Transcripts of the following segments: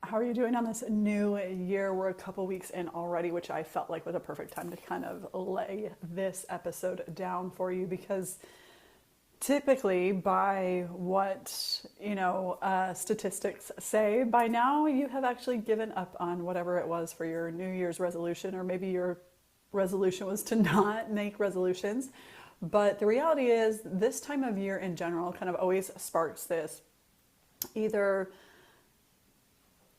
How are you doing on this new year? We're a couple weeks in already, which I felt like was a perfect time to kind of lay this episode down for you because typically, by what statistics say, by now you have actually given up on whatever it was for your New Year's resolution, or maybe your resolution was to not make resolutions. But the reality is, this time of year in general kind of always sparks this either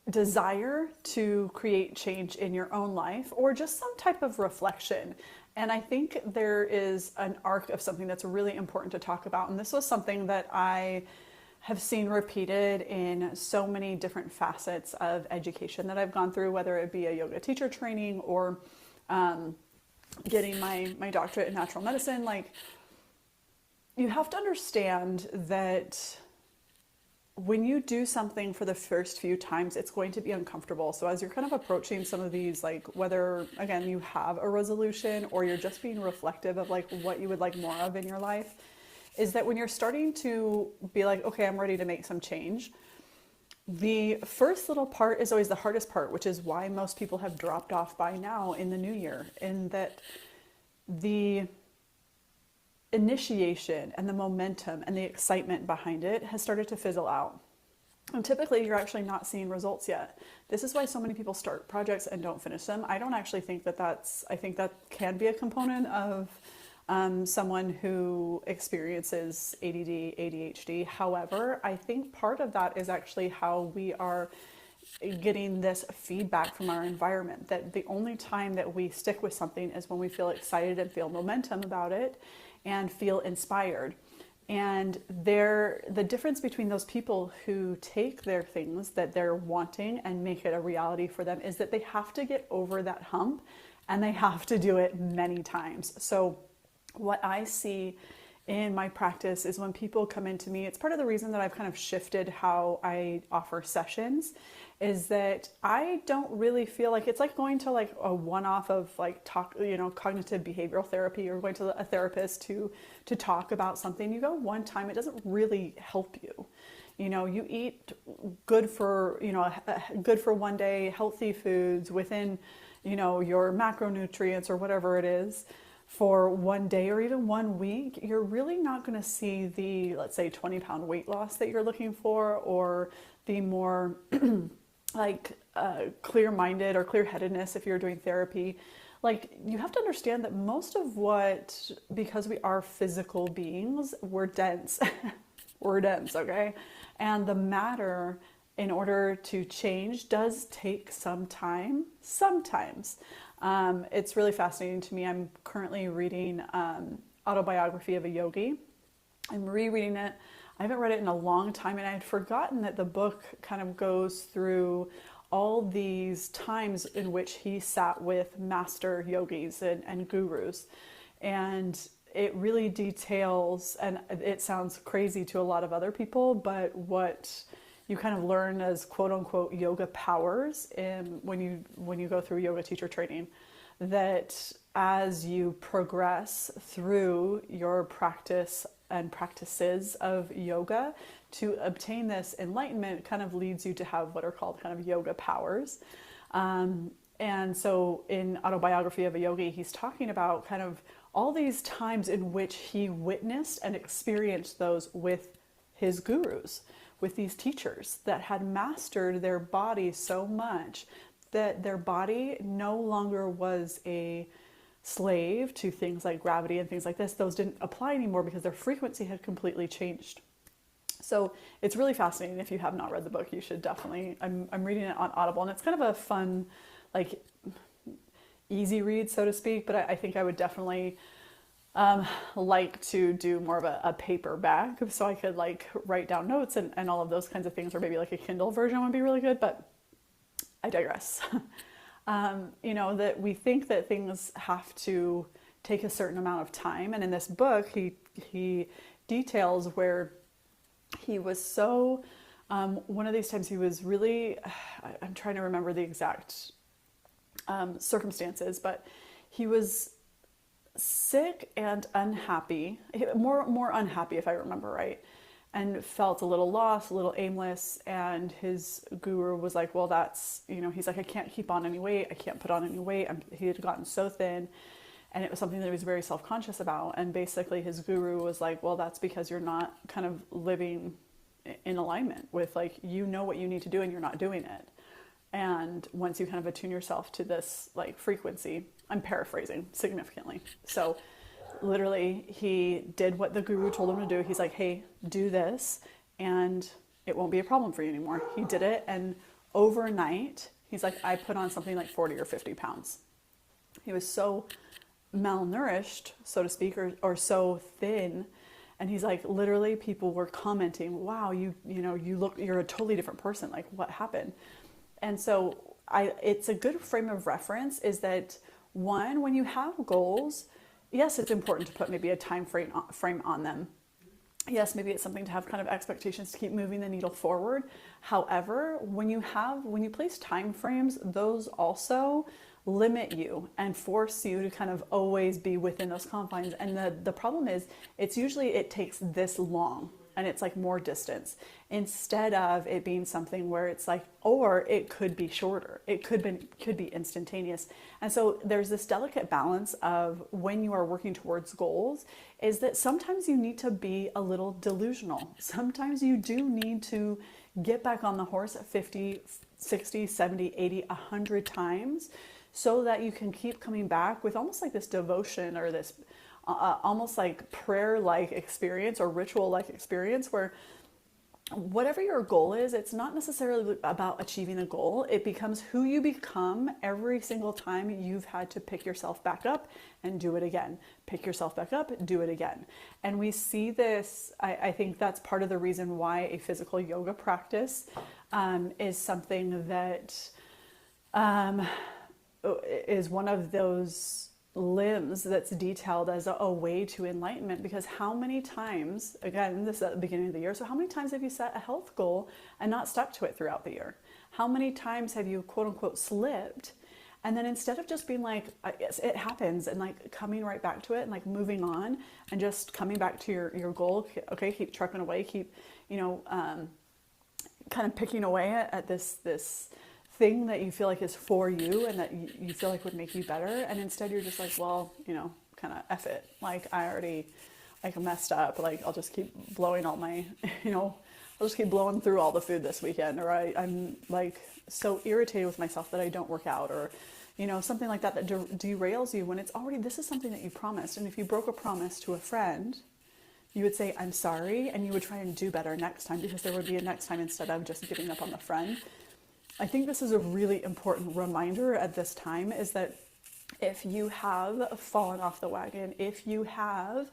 desire to create change in your own life or just some type of reflection. And I think there is an arc of something that's really important to talk about. And this was something that I have seen repeated in so many different facets of education that I've gone through, whether it be a yoga teacher training or getting my doctorate in natural medicine. Like, you have to understand that when you do something for the first few times, it's going to be uncomfortable. So as you're kind of approaching some of these, like whether, again, you have a resolution or you're just being reflective of like what you would like more of in your life, is that when you're starting to be like, okay, I'm ready to make some change, the first little part is always the hardest part, which is why most people have dropped off by now in the new year, in that the initiation and the momentum and the excitement behind it has started to fizzle out. And typically you're actually not seeing results yet. This is why so many people start projects and don't finish them. I don't actually think I think that can be a component of someone who experiences ADD, ADHD. However, I think part of that is actually how we are getting this feedback from our environment, that the only time that we stick with something is when we feel excited and feel momentum about it and feel inspired. And the difference between those people who take their things that they're wanting and make it a reality for them is that they have to get over that hump, and they have to do it many times. So what I see in my practice is when people come into me, it's part of the reason that I've kind of shifted how I offer sessions, is that I don't really feel like it's like going to like a one-off of like cognitive behavioral therapy, or going to a therapist to talk about something. You go one time, it doesn't really help you. You eat good for, good for one day, healthy foods within, your macronutrients or whatever it is, for one day or even 1 week, you're really not going to see the, let's say, 20-pound weight loss that you're looking for, or the more clear-minded or clear-headedness if you're doing therapy. Like, you have to understand that most of because we are physical beings, we're dense. We're dense, okay? And the matter, in order to change, does take some time, sometimes. It's really fascinating to me. I'm currently reading Autobiography of a Yogi. I'm rereading it. I haven't read it in a long time, and I had forgotten that the book kind of goes through all these times in which he sat with master yogis and gurus. And it really details, and it sounds crazy to a lot of other people, but what you kind of learn as quote unquote yoga powers when you go through yoga teacher training, that as you progress through your practice and practices of yoga, to obtain this enlightenment kind of leads you to have what are called kind of yoga powers. And so in Autobiography of a Yogi, he's talking about kind of all these times in which he witnessed and experienced those with his gurus, with these teachers that had mastered their body so much that their body no longer was a slave to things like gravity and things like this. Those didn't apply anymore because their frequency had completely changed. So it's really fascinating. If you have not read the book, you should definitely. I'm reading it on Audible, and it's kind of a fun, like, easy read, so to speak, but I think I would definitely like to do more of a paperback, so I could like write down notes and all of those kinds of things, or maybe like a Kindle version would be really good, but I digress. That we think that things have to take a certain amount of time, and in this book he details where he was so one of these times he was really, I'm trying to remember the exact circumstances, but he was sick and unhappy, more unhappy if I remember right. and felt a little lost, a little aimless. And his guru was like, well, that's, he's like, I can't keep on any weight. I can't put on any weight. He had gotten so thin. And it was something that he was very self-conscious about. And basically his guru was like, well, that's because you're not kind of living in alignment with, like, what you need to do and you're not doing it. And once you kind of attune yourself to this like frequency, I'm paraphrasing significantly. So literally he did what the guru told him to do. He's like, hey, do this and it won't be a problem for you anymore. He did it. And overnight, he's like, I put on something like 40 or 50 pounds. He was so malnourished, so to speak, or so thin. And he's like, literally people were commenting, wow, you're a totally different person. Like, what happened? And so it's a good frame of reference is that, one, when you have goals, yes, it's important to put maybe a time frame on them. Yes, maybe it's something to have kind of expectations to keep moving the needle forward. However, when you place time frames, those also limit you and force you to kind of always be within those confines. And the problem is, it takes this long and it's like more distance instead of it being something where it's like, or it could be shorter. It could be instantaneous. And so there's this delicate balance of when you are working towards goals is that sometimes you need to be a little delusional. Sometimes you do need to get back on the horse 50, 60, 70, 80, 100 times so that you can keep coming back with almost like this devotion or this almost like prayer-like experience or ritual-like experience where whatever your goal is, it's not necessarily about achieving a goal. It becomes who you become every single time you've had to pick yourself back up and do it again. Pick yourself back up, do it again. And we see this, I think that's part of the reason why a physical yoga practice is something that is one of those limbs that's detailed as a way to enlightenment. Because how many times, again, this is at the beginning of the year, so how many times have you set a health goal and not stuck to it throughout the year? How many times have you quote unquote slipped, and then instead of just being like, yes, it happens, and like coming right back to it and like moving on and just coming back to your goal, okay, keep trucking away, keep kind of picking away at this thing that you feel like is for you and that you feel like would make you better, and instead you're just like, well, kind of F it, like I already like messed up, like I'll just keep blowing all my I'll just keep blowing through all the food this weekend, or I'm like so irritated with myself that I don't work out, or something like that derails you when it's already, this is something that you promised. And if you broke a promise to a friend, you would say, I'm sorry, and you would try and do better next time, because there would be a next time instead of just giving up on the friend. I think this is a really important reminder at this time, is that if you have fallen off the wagon, if you have,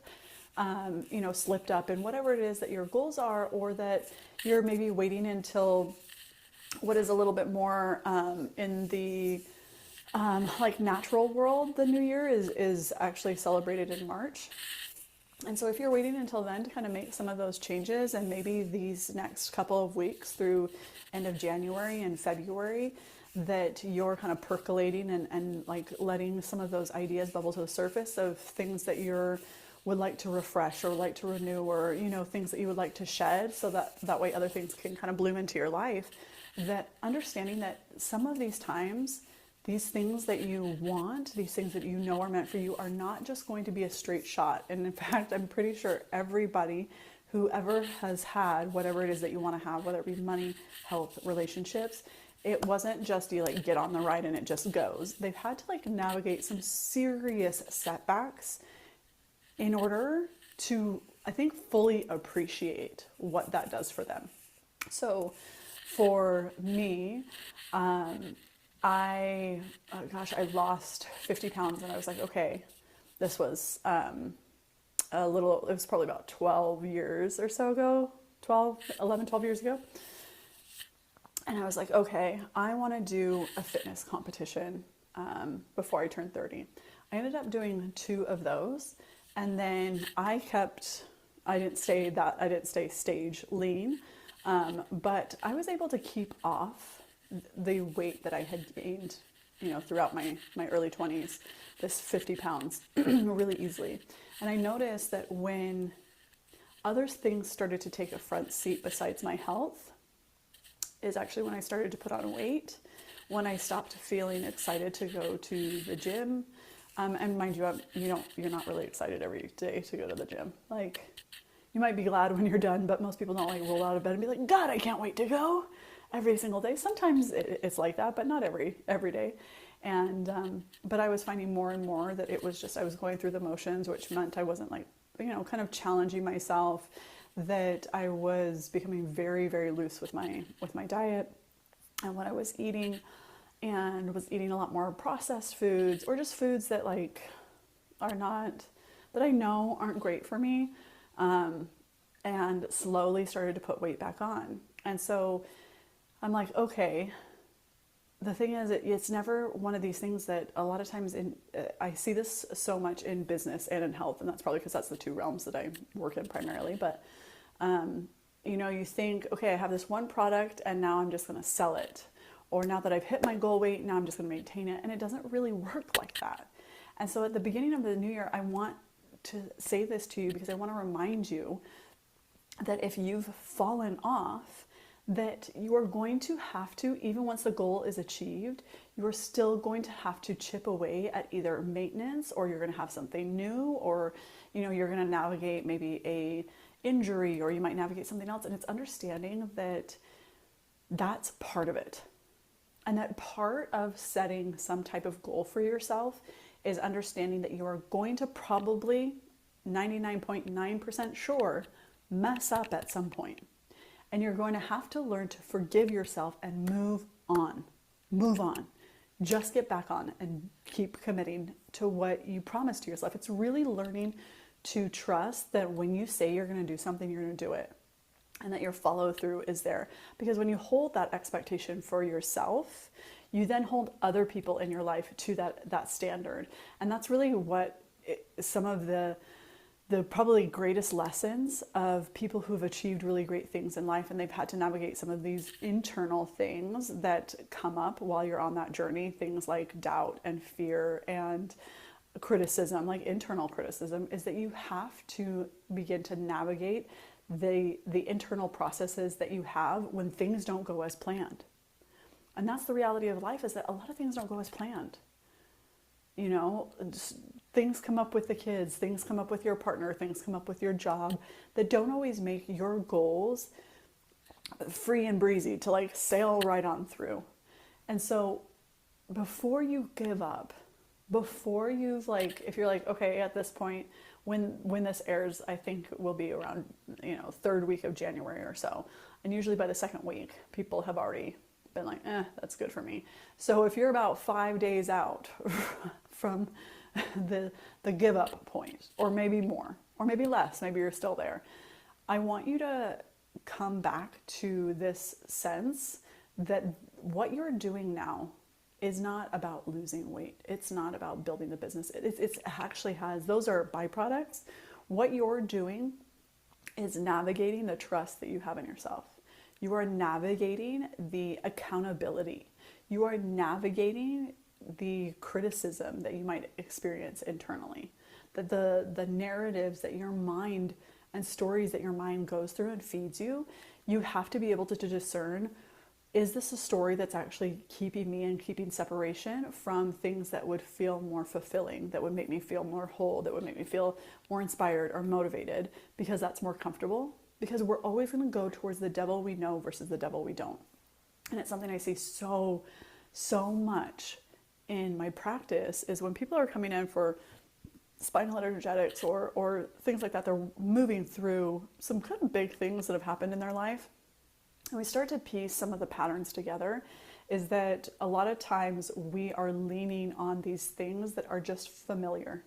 slipped up in whatever it is that your goals are, or that you're maybe waiting until what is a little bit more in the like natural world, the new year is actually celebrated in March. And so if you're waiting until then to kind of make some of those changes, and maybe these next couple of weeks through end of January and February, that you're kind of percolating and like letting some of those ideas bubble to the surface of things that would like to refresh or like to renew, or things that you would like to shed, so that way other things can kind of bloom into your life. That understanding that some of these times, these things that you want, these things that are meant for you, are not just going to be a straight shot. And in fact, I'm pretty sure everybody who ever has had whatever it is that you want to have, whether it be money, health, relationships, it wasn't just you like get on the ride and it just goes. They've had to like navigate some serious setbacks in order to, I think, fully appreciate what that does for them. So for me, I lost 50 pounds, and I was like, okay, this was it was probably about 12 years or so ago, 12 years ago. And I was like, okay, I want to do a fitness competition before I turned 30. I ended up doing 2 of those. And then I didn't stay stage lean, but I was able to keep off the weight that I had gained, throughout my early 20s, this 50 pounds really easily. And I noticed that when other things started to take a front seat besides my health is actually when I started to put on weight, when I stopped feeling excited to go to the gym. And mind you, you're not really excited every day to go to the gym. Like, you might be glad when you're done, but most people don't like roll out of bed and be like, God, I can't wait to go every single day. Sometimes it's like that, but not every day. And, but I was finding more and more that it was just, I was going through the motions, which meant I wasn't like, kind of challenging myself, that I was becoming very, very loose with my diet and what I was eating, and was eating a lot more processed foods, or just foods that like are not, that I know aren't great for me, and slowly started to put weight back on. And so I'm like, okay, the thing is, it's never one of these things that a lot of times I see this so much in business and in health, and that's probably because that's the two realms that I work in primarily. But, you think, okay, I have this one product and now I'm just going to sell it. Or now that I've hit my goal weight, now I'm just going to maintain it. And it doesn't really work like that. And so at the beginning of the new year, I want to say this to you because I want to remind you that if you've fallen off, that you are going to have to, even once the goal is achieved, you are still going to have to chip away at either maintenance, or you're going to have something new, or, you're going to navigate maybe a injury, or you might navigate something else. And it's understanding that that's part of it. And that part of setting some type of goal for yourself is understanding that you are going to probably 99.9% sure mess up at some point. And you're going to have to learn to forgive yourself and move on. Move on. Just get back on and keep committing to what you promised to yourself. It's really learning to trust that when you say you're going to do something, you're going to do it. And that your follow through is there. Because when you hold that expectation for yourself, you then hold other people in your life to that standard. And that's really what some of the probably greatest lessons of people who've achieved really great things in life, and they've had to navigate some of these internal things that come up while you're on that journey, things like doubt and fear and criticism, like internal criticism, is that you have to begin to navigate the internal processes that you have when things don't go as planned. And that's the reality of life, is that a lot of things don't go as planned. Things come up with the kids, things come up with your partner, things come up with your job that don't always make your goals free and breezy to like sail right on through. And so before you give up, before you've if you're like, okay, at this point, when this airs, I think will be around, third week of January or so. And usually by the second week, people have already been like, that's good for me. So if you're about 5 days out from the give up point, or maybe more, or maybe less, maybe you're still there, I want you to come back to this sense that what you're doing now is not about losing weight. It's not about building the business. It actually has, those are byproducts. What you're doing is navigating the trust that you have in yourself. You are navigating the accountability. You are navigating the criticism that you might experience internally. The narratives that your mind and stories that your mind goes through and feeds you, you have to be able to discern, is this a story that's actually keeping me and keeping separation from things that would feel more fulfilling, that would make me feel more whole, that would make me feel more inspired or motivated, because that's more comfortable? Because we're always going to go towards the devil we know versus the devil we don't. And it's something I see so much in my practice, is when people are coming in for spinal energetics or things like that, they're moving through some kind of big things that have happened in their life. And we start to piece some of the patterns together, is that a lot of times we are leaning on these things that are just familiar.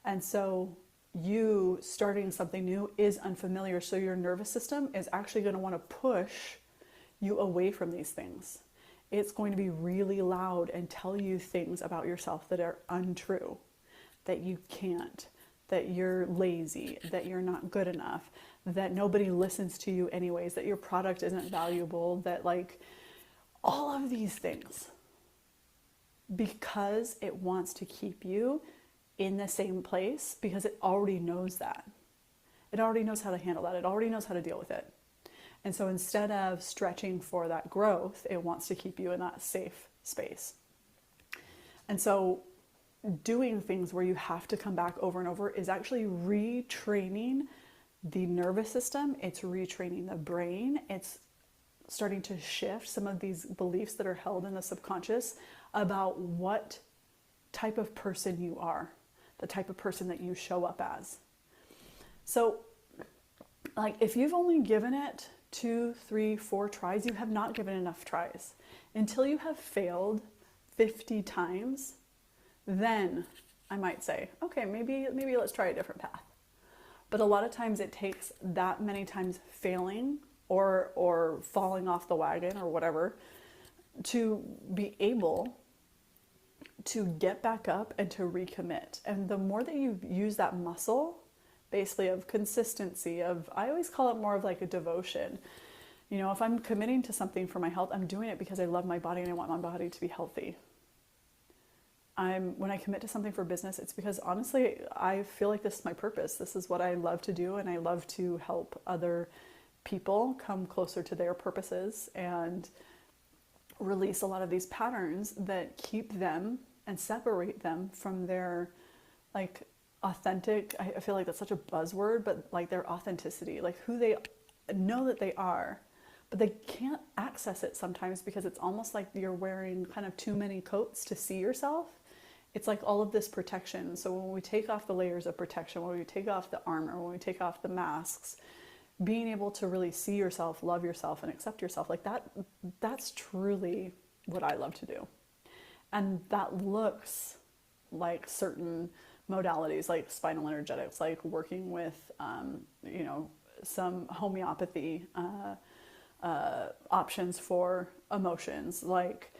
And so you starting something new is unfamiliar. So your nervous system is actually going to want to push you away from these things. It's going to be really loud and tell you things about yourself that are untrue, that you can't, that you're lazy, that you're not good enough, that nobody listens to you anyways, that your product isn't valuable, that all of these things, because it wants to keep you in the same place, because it already knows that. It already knows how to handle that. It already knows how to deal with it. And so instead of stretching for that growth, it wants to keep you in that safe space. And so doing things where you have to come back over and over is actually retraining the nervous system. It's retraining the brain. It's starting to shift some of these beliefs that are held in the subconscious about what type of person you are, the type of person that you show up as. So, like, if you've only given it 2, 3, 4 tries, you have not given enough tries. Until you have failed 50 times, then I might say, okay, maybe let's try a different path. But a lot of times it takes that many times failing or falling off the wagon or whatever to be able to get back up and to recommit. And the more that you use that muscle, basically, of consistency, I always call it more of like a devotion. You know, if I'm committing to something for my health, I'm doing it because I love my body and I want my body to be healthy. When I commit to something for business, it's because honestly, I feel like this is my purpose. This is what I love to do, and I love to help other people come closer to their purposes and release a lot of these patterns that keep them and separate them from their like authentic, I feel like that's such a buzzword, but like their authenticity, like who they know that they are, but they can't access it sometimes because it's almost like you're wearing kind of too many coats to see yourself. It's like all of this protection. So when we take off the layers of protection, when we take off the armor, when we take off the masks, being able to really see yourself, love yourself, and accept yourself, like that's truly what I love to do. And that looks like certain modalities, like spinal energetics, like working with, some homeopathy options for emotions, like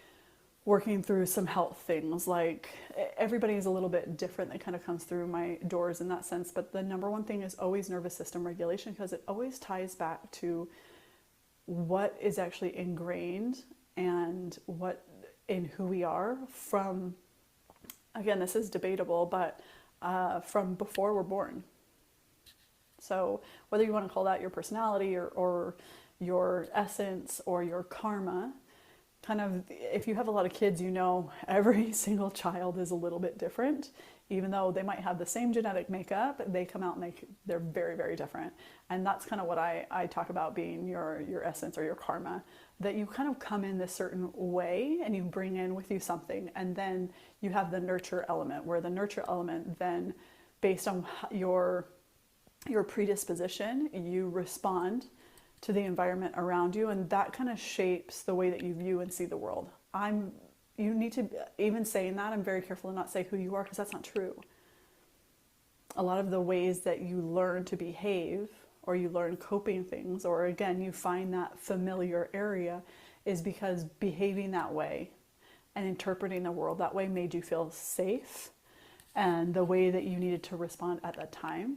working through some health things. Like everybody is a little bit different that kind of comes through my doors in that sense. But the number one thing is always nervous system regulation, because it always ties back to what is actually ingrained and what in who we are from, again, this is debatable, but from before we're born. So whether you want to call that your personality or your essence or your karma, kind of, if you have a lot of kids, you know, every single child is a little bit different. Even though they might have the same genetic makeup, they come out and they're very, very different. And that's kind of what I talk about being your essence or your karma, that you kind of come in this certain way and you bring in with you something. And then you have the nurture element, where the nurture element then, based on your predisposition, you respond to the environment around you, and that kind of shapes the way that you view and see the world. You need to, even saying that, I'm very careful to not say who you are, because that's not true. A lot of the ways that you learn to behave, or you learn coping things, or again, you find that familiar area, is because behaving that way and interpreting the world that way made you feel safe, and the way that you needed to respond at that time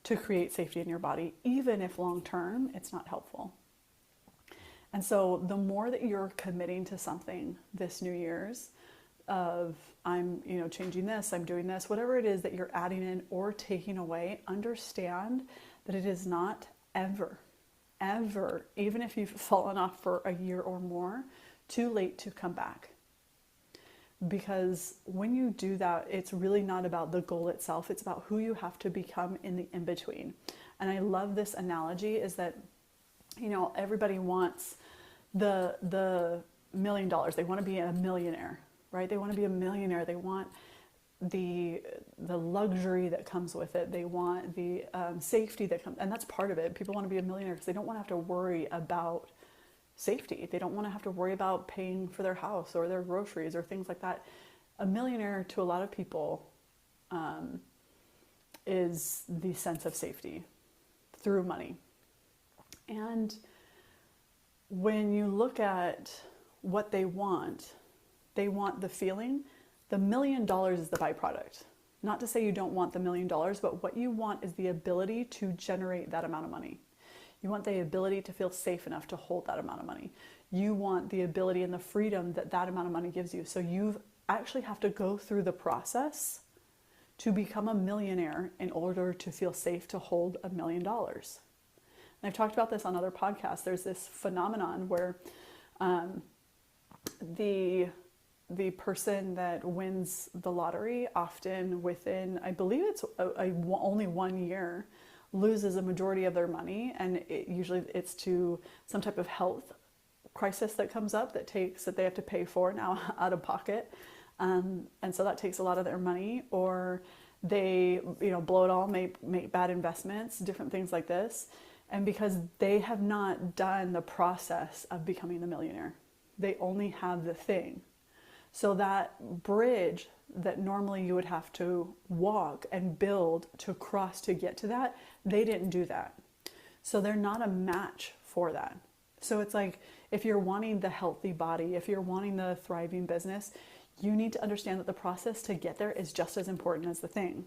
to create safety in your body, even if long term it's not helpful. And so the more that you're committing to something this New Year's, of I'm changing this, I'm doing this, whatever it is that you're adding in or taking away, understand that it is not ever, even if you've fallen off for a year or more, too late to come back. Because when you do that, it's really not about the goal itself. It's about who you have to become in the in-between. And I love this analogy, is that, everybody wants the $1 million. They want to be a millionaire, right? They want to be a millionaire. They want the luxury that comes with it. They want the safety that comes, and that's part of it. People want to be a millionaire because they don't want to have to worry about safety. They don't want to have to worry about paying for their house or their groceries or things like that. A millionaire, to a lot of people, is the sense of safety through money. And when you look at what they want the feeling. The $1 million is the byproduct. Not to say you don't want the $1 million, but what you want is the ability to generate that amount of money. You want the ability to feel safe enough to hold that amount of money. You want the ability and the freedom that amount of money gives you. So you actually have to go through the process to become a millionaire in order to feel safe to hold $1 million. And I've talked about this on other podcasts. There's this phenomenon where the person that wins the lottery often within, I believe it's only 1 year, loses a majority of their money, and usually it's to some type of health crisis that comes up that they have to pay for now out of pocket, and so that takes a lot of their money, or they blow it all, make bad investments, different things like this, and because they have not done the process of becoming the millionaire, they only have the thing. So that bridge that normally you would have to walk and build to cross to get to that, they didn't do that. So they're not a match for that. So it's like, if you're wanting the healthy body, if you're wanting the thriving business, you need to understand that the process to get there is just as important as the thing.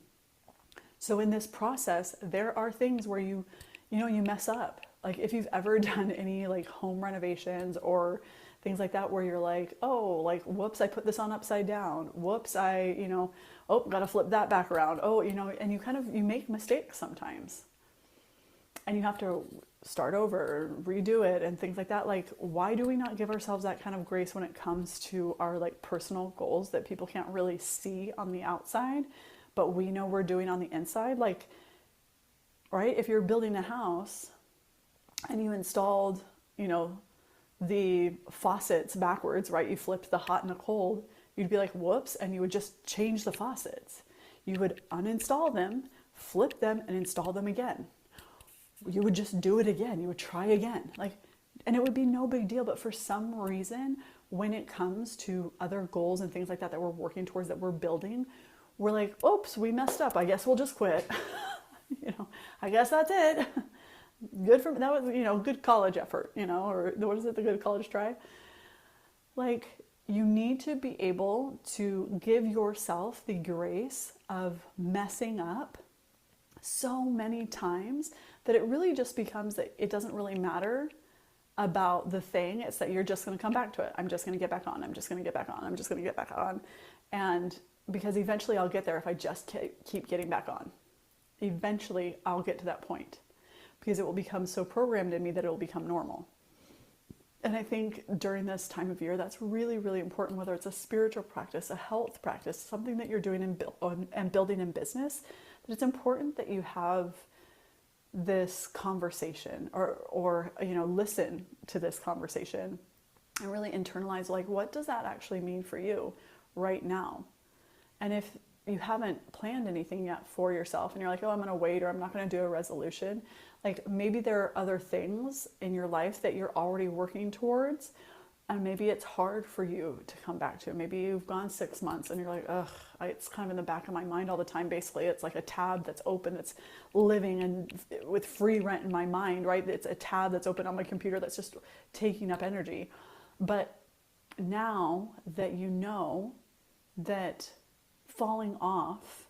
So in this process, there are things where you mess up. Like if you've ever done any like home renovations or things like that, where you're like, oh, like, whoops, I put this on upside down. Whoops, gotta flip that back around. Oh, and you make mistakes sometimes. And you have to start over, redo it, and things like that. Like, why do we not give ourselves that kind of grace when it comes to our like personal goals that people can't really see on the outside, but we know we're doing on the inside? Like, right? If you're building a house and you installed, the faucets backwards, right? You flipped the hot and the cold, you'd be like, whoops, and you would just change the faucets. You would uninstall them, flip them, and install them again. You would just do it again. You would try again. And it would be no big deal. But for some reason, when it comes to other goals and things like that we're working towards, that we're building, we're like, oops, we messed up. I guess we'll just quit. I guess that's it. Good for that was, good college effort, or what is it? The good college try. Like, you need to be able to give yourself the grace of messing up so many times that it really just becomes that it doesn't really matter about the thing. It's that you're just going to come back to it. I'm just going to get back on. I'm just going to get back on. I'm just going to get back on. And because eventually I'll get there if I just keep getting back on. Eventually I'll get to that point, because it will become so programmed in me that it will become normal. And I think during this time of year, that's really, really important, whether it's a spiritual practice, a health practice, something that you're doing and building in business, that it's important that you have this conversation or listen to this conversation and really internalize, like, what does that actually mean for you right now? And if you haven't planned anything yet for yourself and you're like, oh, I'm going to wait, or I'm not going to do a resolution, like maybe there are other things in your life that you're already working towards, and maybe it's hard for you to come back to. Maybe you've gone 6 months and you're like, ugh, it's kind of in the back of my mind all the time. Basically, it's like a tab that's open, that's living and with free rent in my mind, right? It's a tab that's open on my computer that's just taking up energy. But now that you know that falling off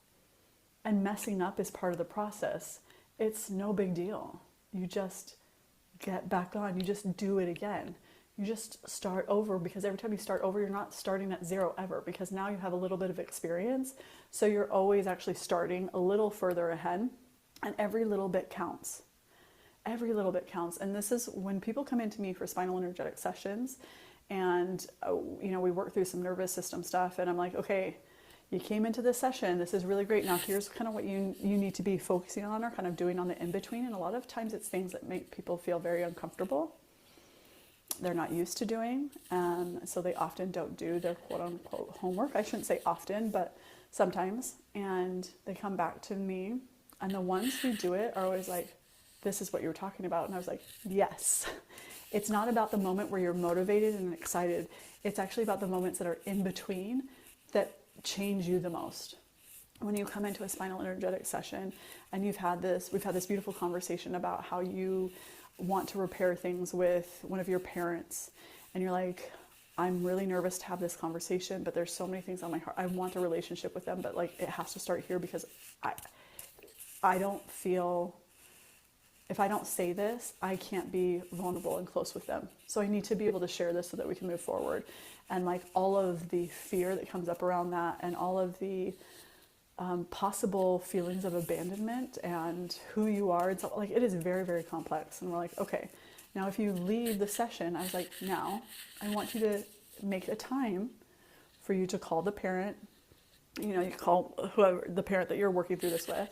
and messing up is part of the process, it's no big deal. You just get back on. You just do it again. You just start over, because every time you start over, you're not starting at zero ever, because now you have a little bit of experience. So you're always actually starting a little further ahead, and every little bit counts. Every little bit counts. And this is when people come into me for spinal energetic sessions, and we work through some nervous system stuff, and I'm like, okay, you came into this session, this is really great. Now here's kind of what you need to be focusing on, or kind of doing on the in-between. And a lot of times it's things that make people feel very uncomfortable. They're not used to doing. So they often don't do their quote unquote homework. I shouldn't say often, but sometimes. And they come back to me, and the ones who do it are always like, this is what you were talking about. And I was like, yes. It's not about the moment where you're motivated and excited. It's actually about the moments that are in between that change you the most. When you come into a spinal energetic session and we've had this beautiful conversation about how you want to repair things with one of your parents, and you're like, I'm really nervous to have this conversation, but there's so many things on my heart. I want a relationship with them, but like it has to start here, because I don't feel, if I don't say this, I can't be vulnerable and close with them. So I need to be able to share this so that we can move forward. And like all of the fear that comes up around that, and all of the possible feelings of abandonment and who you are. And so, like, it is very, very complex. And we're like, okay, now if you leave the session, I was like, now I want you to make a time for you to call the parent. You know, you call whoever, the parent that you're working through this with,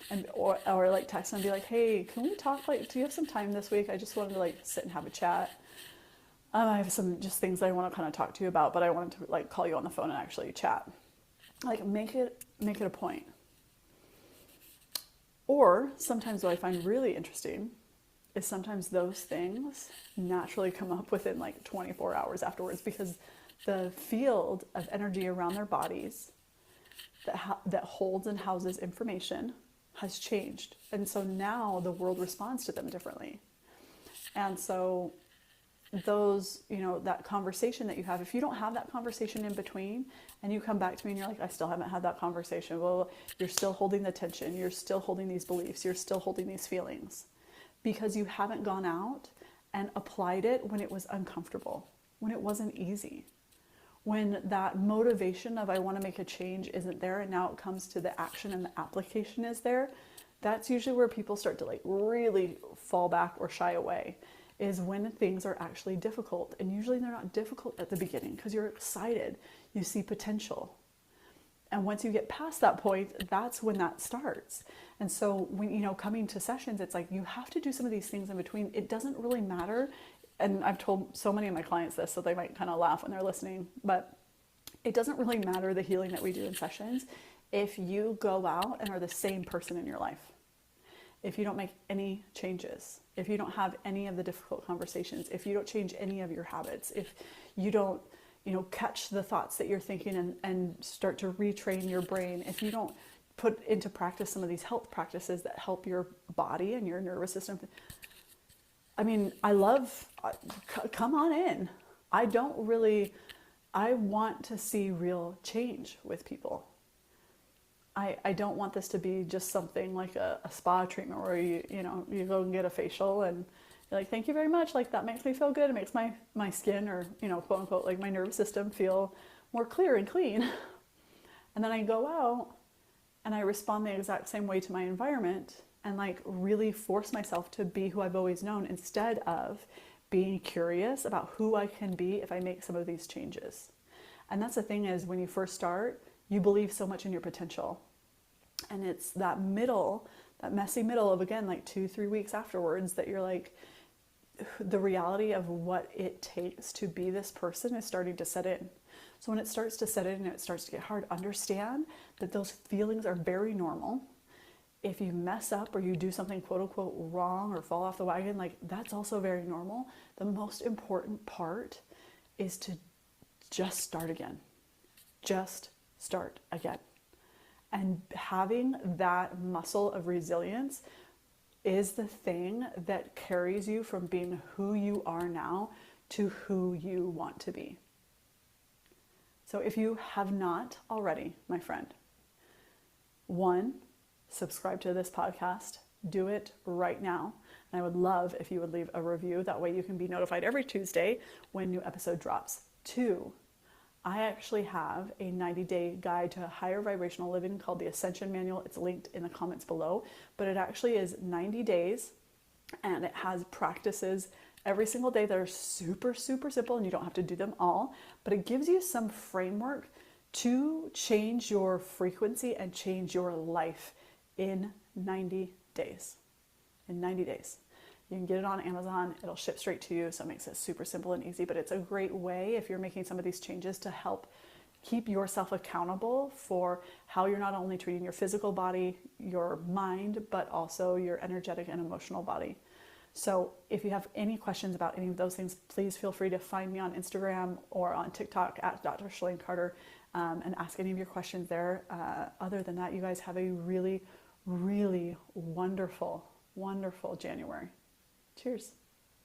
and or like text them and be like, hey, can we talk? Like, do you have some time this week? I just wanted to like sit and have a chat. I have some just things that I want to kind of talk to you about, but I wanted to like call you on the phone and actually chat. Like, make it a point. Or sometimes what I find really interesting is sometimes those things naturally come up within like 24 hours afterwards, because the field of energy around their bodies that holds and houses information has changed. And so now the world responds to them differently. And so those, you know, that conversation that you have, if you don't have that conversation in between and you come back to me and you're like, I still haven't had that conversation. Well, you're still holding the tension. You're still holding these beliefs. You're still holding these feelings because you haven't gone out and applied it when it was uncomfortable, when it wasn't easy, when that motivation of I want to make a change isn't there, and now it comes to the action and the application is there. That's usually where people start to like really fall back or shy away, is when things are actually difficult. And usually they're not difficult at the beginning because you're excited, you see potential. And once you get past that point, that's when that starts. And so when, you know, coming to sessions, it's like you have to do some of these things in between. It doesn't really matter. And I've told so many of my clients this, so they might kind of laugh when they're listening, but it doesn't really matter the healing that we do in sessions if you go out and are the same person in your life. If you don't make any changes, if you don't have any of the difficult conversations, if you don't change any of your habits, if you don't, you know, catch the thoughts that you're thinking and start to retrain your brain, if you don't put into practice some of these health practices that help your body and your nervous system. I mean, come on in. I want to see real change with people. I don't want this to be just something like a spa treatment where you go and get a facial and you're like, thank you very much. Like, that makes me feel good. It makes my skin, or, you know, quote unquote, like my nervous system feel more clear and clean. And then I go out and I respond the exact same way to my environment and like really force myself to be who I've always known, instead of being curious about who I can be if I make some of these changes. And that's the thing, is when you first start, you believe so much in your potential. And it's that messy middle of, again, like 2-3 weeks afterwards, that you're like, the reality of what it takes to be this person is starting to set in. So when it starts to set in and it starts to get hard, understand that those feelings are very normal. If you mess up or you do something quote unquote wrong or fall off the wagon, like, that's also very normal. The most important part is to just start again. Just start again. And having that muscle of resilience is the thing that carries you from being who you are now to who you want to be. So if you have not already, my friend, 1, subscribe to this podcast. Do it right now. And I would love if you would leave a review. That way you can be notified every Tuesday when a new episode drops. 2, I actually have a 90-day guide to a higher vibrational living called the Ascension Manual. It's linked in the comments below, but it actually is 90 days and it has practices every single day that are super, super simple, and you don't have to do them all, but it gives you some framework to change your frequency and change your life in 90 days. In 90 days. You can get it on Amazon. It'll ship straight to you, so it makes it super simple and easy. But it's a great way, if you're making some of these changes, to help keep yourself accountable for how you're not only treating your physical body, your mind, but also your energetic and emotional body. So if you have any questions about any of those things, please feel free to find me on Instagram or on TikTok at Dr. Shalane Carter, and ask any of your questions there. Other than that, you guys have a really, really wonderful, wonderful January. Cheers.